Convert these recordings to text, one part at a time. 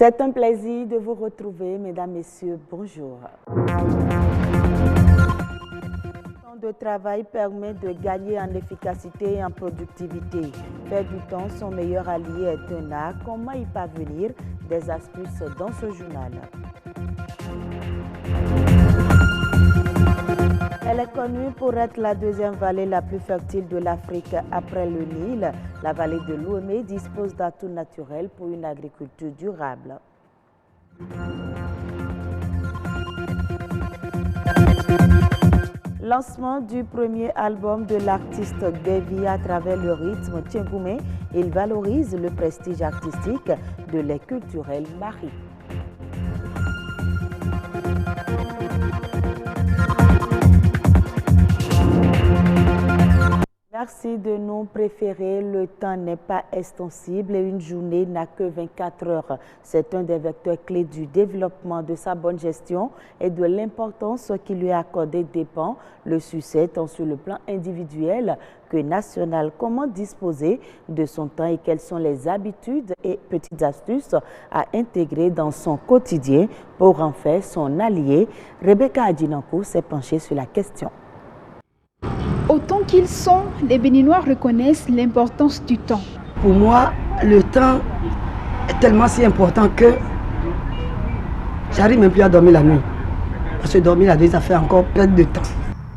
C'est un plaisir de vous retrouver, mesdames, messieurs, bonjour. Le temps de travail permet de gagner en efficacité et en productivité. Faire du temps son meilleur allié est un art. Comment y parvenir? Des astuces dans ce journal. Elle est connue pour être la deuxième vallée la plus fertile de l'Afrique après le Nil. La vallée de Lomé dispose d'atouts naturels pour une agriculture durable. Lancement du premier album de l'artiste Davy à travers le rythme Tchengoumé. Il valorise le prestige artistique de les culturels Marie. Merci de nous préférer. Le temps n'est pas extensible et une journée n'a que 24 heures. C'est un des vecteurs clés du développement, de sa bonne gestion et de l'importance qui lui est accordée dépend le succès tant sur le plan individuel que national. Comment disposer de son temps et quelles sont les habitudes et petites astuces à intégrer dans son quotidien pour en faire son allié? Rebecca Adinankou s'est penchée sur la question. Autant qu'ils sont, les Béninois reconnaissent l'importance du temps. Pour moi, le temps est tellement si important que j'arrive même plus à dormir la nuit. Parce que dormir la nuit, ça fait encore plein de temps.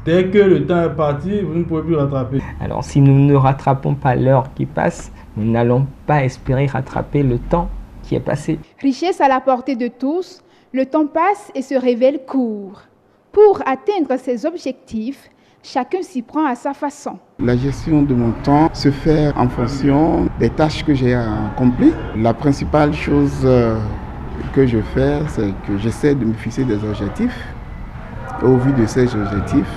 Dès que le temps est parti, vous ne pouvez plus rattraper. Alors si nous ne rattrapons pas l'heure qui passe, nous n'allons pas espérer rattraper le temps qui est passé. Richesse à la portée de tous, le temps passe et se révèle court. Pour atteindre ses objectifs, chacun s'y prend à sa façon. La gestion de mon temps se fait en fonction des tâches que j'ai accomplies. La principale chose que je fais, c'est que j'essaie de me fixer des objectifs. Au vu de ces objectifs,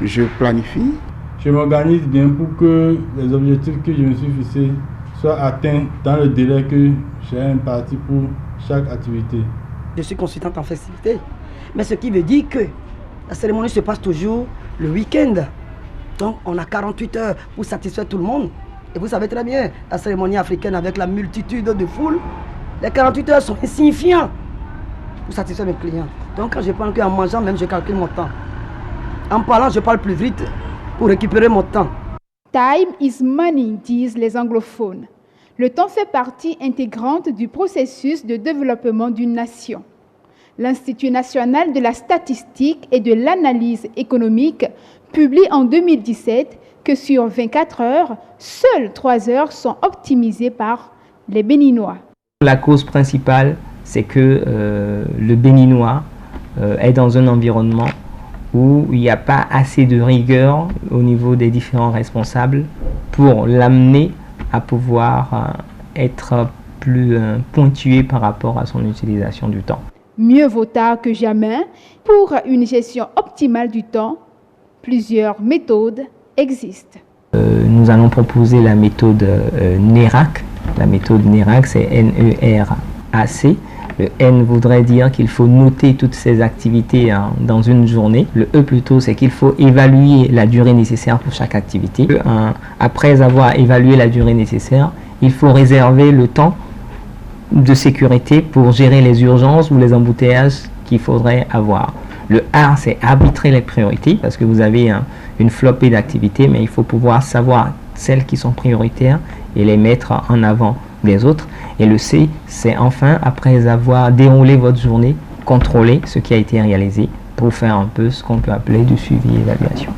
je planifie. Je m'organise bien pour que les objectifs que je me suis fixés soient atteints dans le délai que j'ai imparti pour chaque activité. Je suis consultante en festivité, mais ce qui veut dire que la cérémonie se passe toujours le week-end. Donc on a 48 heures pour satisfaire tout le monde. Et vous savez très bien, la cérémonie africaine avec la multitude de foules, les 48 heures sont insignifiants pour satisfaire mes clients. Donc quand je prends qu'en mangeant, même je calcule mon temps. En parlant, je parle plus vite pour récupérer mon temps. Time is money, disent les anglophones. Le temps fait partie intégrante du processus de développement d'une nation. L'Institut national de la statistique et de l'analyse économique publie en 2017 que sur 24 heures, seules 3 heures sont optimisées par les Béninois. La cause principale, c'est que le Béninois est dans un environnement où il n'y a pas assez de rigueur au niveau des différents responsables pour l'amener à pouvoir être plus pointué par rapport à son utilisation du temps. Mieux vaut tard que jamais. Pour une gestion optimale du temps, plusieurs méthodes existent. Nous allons proposer la méthode NERAC. La méthode NERAC, c'est N-E-R-A-C. Le N voudrait dire qu'il faut noter toutes ces activités dans une journée. Le E plutôt, c'est qu'il faut évaluer la durée nécessaire pour chaque activité. Après avoir évalué la durée nécessaire, il faut réserver le temps de sécurité pour gérer les urgences ou les embouteillages qu'il faudrait avoir. Le A, c'est arbitrer les priorités parce que vous avez une flopée d'activités, mais il faut pouvoir savoir celles qui sont prioritaires et les mettre en avant des autres. Et le C, c'est enfin, après avoir déroulé votre journée, contrôler ce qui a été réalisé pour faire un peu ce qu'on peut appeler du suivi-évaluation.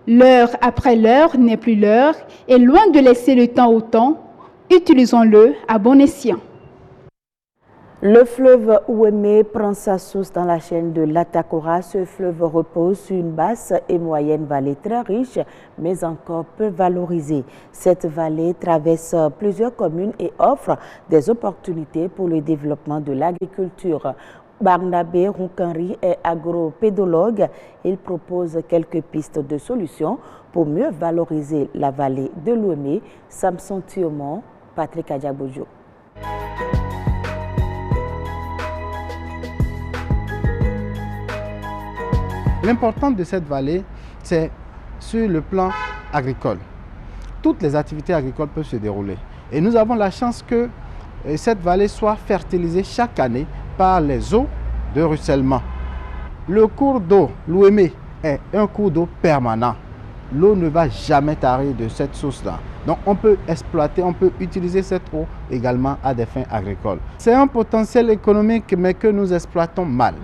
L'heure après l'heure n'est plus l'heure et loin de laisser le temps au temps, utilisons-le à bon escient. Le fleuve Ouémé prend sa source dans la chaîne de l'Atakora. Ce fleuve repose sur une basse et moyenne vallée très riche, mais encore peu valorisée. Cette vallée traverse plusieurs communes et offre des opportunités pour le développement de l'agriculture. Barnabé Roukanri est agropédologue. Il propose quelques pistes de solutions pour mieux valoriser la vallée de l'Ouémé. Samson Thiomon, Patrick Adjabojo. L'important de cette vallée, c'est sur le plan agricole. Toutes les activités agricoles peuvent se dérouler. Et nous avons la chance que cette vallée soit fertilisée chaque année par les eaux de ruissellement. Le cours d'eau, l'Ouémé, est un cours d'eau permanent. L'eau ne va jamais tarir de cette source-là. Donc on peut exploiter, on peut utiliser cette eau également à des fins agricoles. C'est un potentiel économique mais que nous exploitons mal.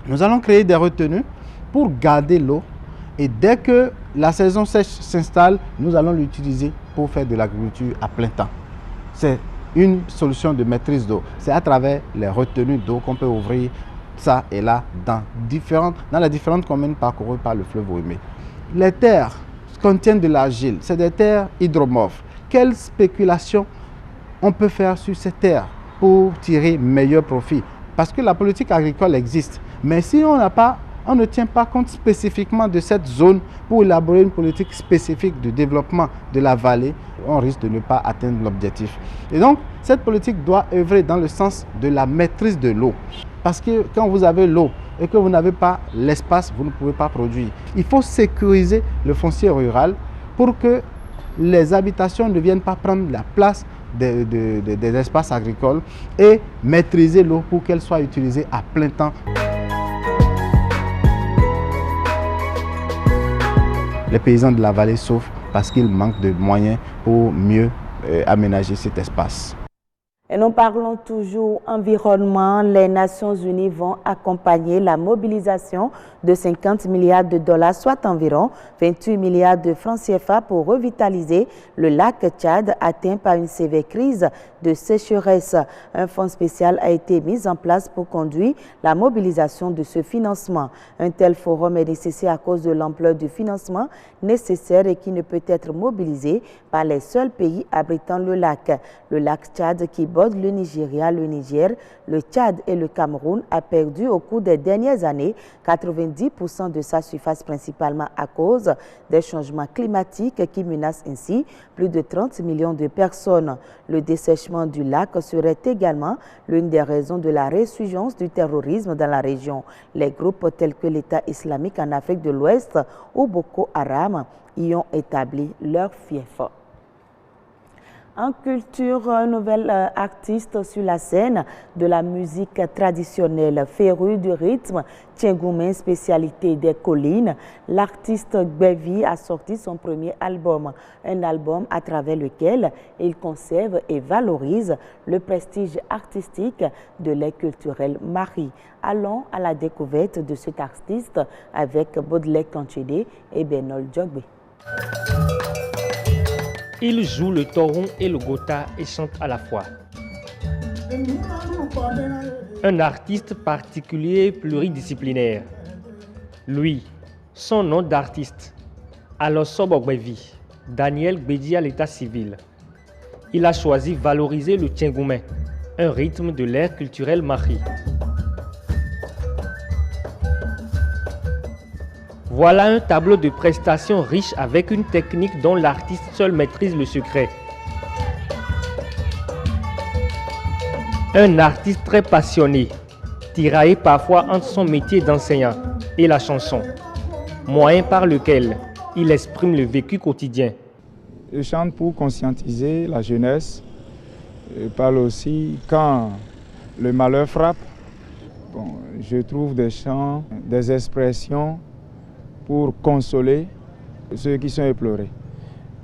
Nous allons créer des retenues pour garder l'eau et dès que la saison sèche s'installe, nous allons l'utiliser pour faire de l'agriculture à plein temps. C'est une solution de maîtrise d'eau. C'est à travers les retenues d'eau qu'on peut ouvrir ça et là dans les différentes communes parcourues par le fleuve Ouémé. Les terres contiennent de l'argile, c'est des terres hydromorphes. Quelle spéculation on peut faire sur ces terres pour tirer meilleur profit? Parce que la politique agricole existe, mais si on ne tient pas compte spécifiquement de cette zone pour élaborer une politique spécifique de développement de la vallée, on risque de ne pas atteindre l'objectif. Et donc, cette politique doit œuvrer dans le sens de la maîtrise de l'eau. Parce que quand vous avez l'eau et que vous n'avez pas l'espace, vous ne pouvez pas produire. Il faut sécuriser le foncier rural pour que les habitations ne viennent pas prendre la place des espaces agricoles et maîtriser l'eau pour qu'elle soit utilisée à plein temps. Les paysans de la vallée souffrent parce qu'il manque de moyens pour mieux aménager cet espace. Et nous parlons toujours environnement. Les Nations Unies vont accompagner la mobilisation de 50 milliards de dollars, soit environ 28 milliards de francs CFA pour revitaliser le lac Tchad atteint par une sévère crise de sécheresse. Un fonds spécial a été mis en place pour conduire la mobilisation de ce financement. Un tel forum est nécessaire à cause de l'ampleur du financement nécessaire et qui ne peut être mobilisé par les seuls pays abritant le lac. Le lac Tchad qui borde le Nigeria, le Niger, le Tchad et le Cameroun a perdu au cours des dernières années 90% de sa surface, principalement à cause des changements climatiques qui menacent ainsi plus de 30 millions de personnes. Le dessèchement du lac serait également l'une des raisons de la résurgence du terrorisme dans la région. Les groupes tels que l'État islamique en Afrique de l'Ouest ou Boko Haram y ont établi leur fief. En culture, un nouvel artiste sur la scène de la musique traditionnelle, féru du rythme, Tchengoumé, spécialité des collines. L'artiste Gbevi a sorti son premier album, un album à travers lequel il conserve et valorise le prestige artistique de l'air culturel Mari. Allons à la découverte de cet artiste avec Baudelaire Kanchede et Benol Djogbe. Il joue le toron et le gota et chante à la fois. Un artiste particulier pluridisciplinaire. Lui, son nom d'artiste, Alosobo Gbevi, Daniel Gbedi à l'état civil. Il a choisi valoriser le Tchengoumé, un rythme de l'ère culturelle Mari. Voilà un tableau de prestations riche avec une technique dont l'artiste seul maîtrise le secret. Un artiste très passionné, tiraillé parfois entre son métier d'enseignant et la chanson, moyen par lequel il exprime le vécu quotidien. Je chante pour conscientiser la jeunesse. Je parle aussi quand le malheur frappe. Je trouve des chants, des expressions pour consoler ceux qui sont éplorés.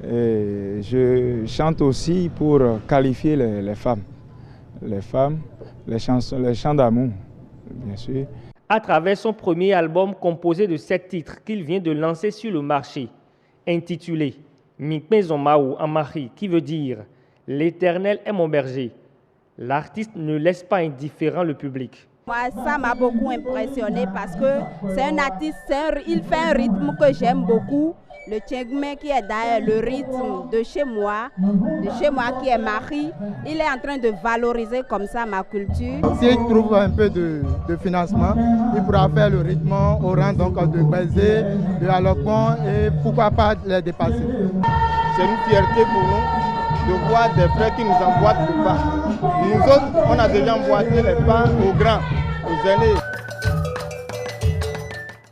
Et je chante aussi pour qualifier les femmes. Les femmes, les chants d'amour, bien sûr. À travers son premier album composé de 7 titres qu'il vient de lancer sur le marché, intitulé Mikmezomaou Amari, qui veut dire « L'Éternel est mon berger », l'artiste ne laisse pas indifférent le public. Moi, ça m'a beaucoup impressionné parce que c'est un artiste, il fait un rythme que j'aime beaucoup. Le Tchengoumé qui est d'ailleurs le rythme de chez moi qui est Mari, il est en train de valoriser comme ça ma culture. S'il trouve un peu de financement, il pourra faire le rythme au rang donc de Bézé, de Alokon et pourquoi pas les dépasser. C'est une fierté pour nous de voir des frères qui nous emboîtent le pas. Nous autres, on a déjà emboîté les pas aux grands, aux aînés.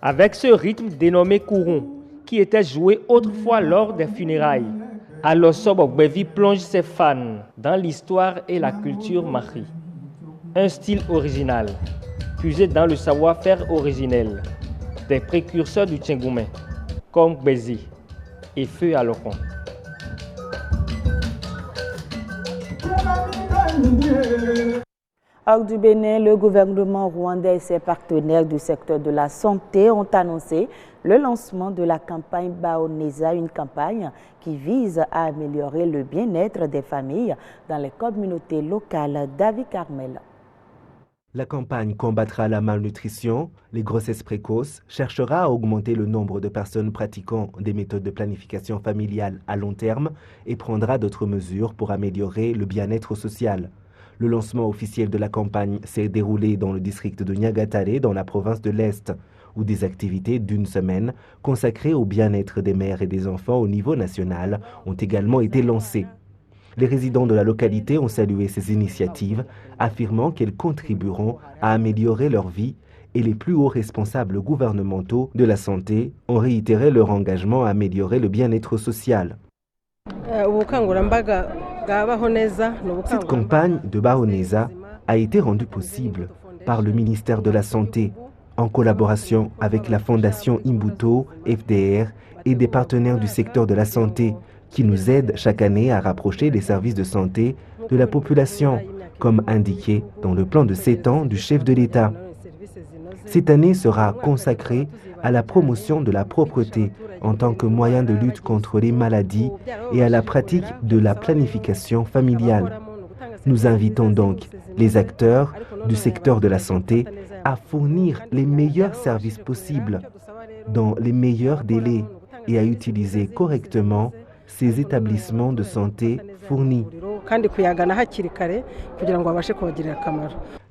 Avec ce rythme dénommé Kouron, qui était joué autrefois lors des funérailles, Alosobo Gbevi plonge ses fans dans l'histoire et la culture Mari. Un style original, puisé dans le savoir-faire originel des précurseurs du Tchengoumé, comme Gbezi et Feu Alokon. Hors du Bénin, le gouvernement rwandais et ses partenaires du secteur de la santé ont annoncé le lancement de la campagne Bahoneza, une campagne qui vise à améliorer le bien-être des familles dans les communautés locales. David Carmel. La campagne combattra la malnutrition, les grossesses précoces, cherchera à augmenter le nombre de personnes pratiquant des méthodes de planification familiale à long terme et prendra d'autres mesures pour améliorer le bien-être social. Le lancement officiel de la campagne s'est déroulé dans le district de Niagatare, dans la province de l'Est, où des activités d'une semaine consacrées au bien-être des mères et des enfants au niveau national ont également été lancées. Les résidents de la localité ont salué ces initiatives, affirmant qu'elles contribueront à améliorer leur vie, et les plus hauts responsables gouvernementaux de la santé ont réitéré leur engagement à améliorer le bien-être social. Cette campagne de Bahoneza a été rendue possible par le ministère de la Santé, en collaboration avec la Fondation Imbuto, FDR et des partenaires du secteur de la santé, qui nous aident chaque année à rapprocher les services de santé de la population, comme indiqué dans le plan de 7 ans du chef de l'État. Cette année sera consacrée à la promotion de la propreté en tant que moyen de lutte contre les maladies et à la pratique de la planification familiale. Nous invitons donc les acteurs du secteur de la santé à fournir les meilleurs services possibles, dans les meilleurs délais et à utiliser correctement ces établissements de santé fournis.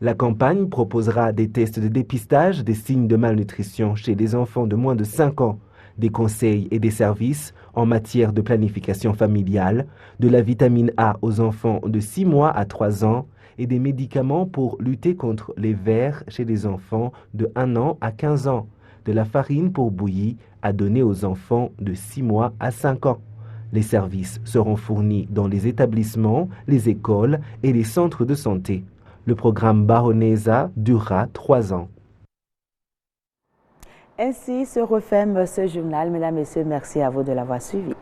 La campagne proposera des tests de dépistage des signes de malnutrition chez les enfants de moins de 5 ans, des conseils et des services en matière de planification familiale, de la vitamine A aux enfants de 6 mois à 3 ans et des médicaments pour lutter contre les vers chez les enfants de 1 an à 15 ans, de la farine pour bouillie à donner aux enfants de 6 mois à 5 ans. Les services seront fournis dans les établissements, les écoles et les centres de santé. Le programme Bahoneza durera 3 ans. Ainsi se referme ce journal. Mesdames, Messieurs, merci à vous de l'avoir suivi.